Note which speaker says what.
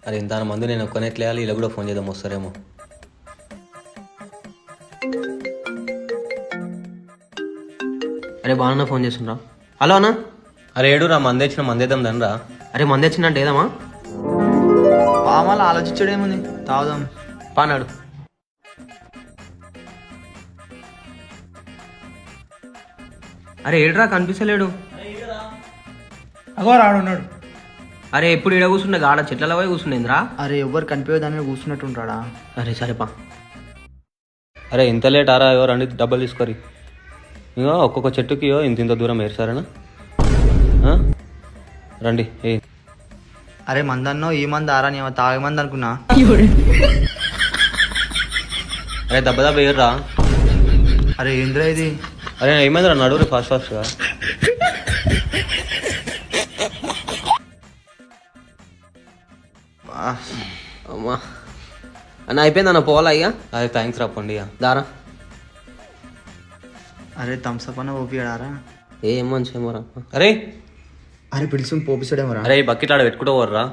Speaker 1: అరే ఇంత మంది నేను ఒక్కనే ఎట్లేయాలి, ఇలా కూడా ఫోన్ చేద్దాం వస్తారేమో.
Speaker 2: అరే బాగా ఫోన్ చేస్తుండ్రా. హలో అన్న.
Speaker 1: అరే ఏడు రా, మంది వచ్చిన మందేద్దాం దండ్రా.
Speaker 2: అరే మంది వచ్చిందంటే ఏదమ్మా
Speaker 3: పామాలు ఆలోచించడేముంది, తాగుదాం
Speaker 2: పానాడు. అరే ఏడ్రా కనిపిస్తలేడు.
Speaker 4: అగో రాడున్నాడు.
Speaker 2: అరే ఎప్పుడు ఈడ కూర్చుండే గాడ చెట్లలో పోయి కూర్చుండేంద్రా.
Speaker 3: అరే ఎవ్వరు కనిపించదాన్ని కూర్చున్నట్టుంటాడా.
Speaker 2: అరే సరేపా.
Speaker 1: అరే ఇంత లేట్ ఆరా, ఎవరు రండి డబ్బులు తీసుకొని. ఇగో ఒక్కొక్క చెట్టుకి ఇంత దూరం వేసారనా. రండి ఏ.
Speaker 3: అరే మందన్నో ఈ మంది ఆరా, నీ తాగే మంది అనుకున్నా.
Speaker 1: అరే దెబ్బ దెబ్బ వేయర్రా.
Speaker 3: అరే ఏంద్రా ఇది.
Speaker 1: అరే ఏమైందిరా, నడువురి ఫాస్ట్ ఫాస్ట్గా.
Speaker 2: అమ్మా అన్న అయిపోయింది అన్న, పోవాలా ఇక.
Speaker 1: అదే థ్యాంక్స్ రా, పండి ఇక.
Speaker 2: దారా.
Speaker 3: అరే థమ్స్అప్ అన్న ఓపియాడారా.
Speaker 2: ఏం మంచి ఏమోరా.
Speaker 1: అరే
Speaker 3: అరే పిలిచి పోపిస్తాడేమోరా.
Speaker 1: అరే ఈ బకెట్ ఆడ పెట్టుకుంటూ పోర్రా.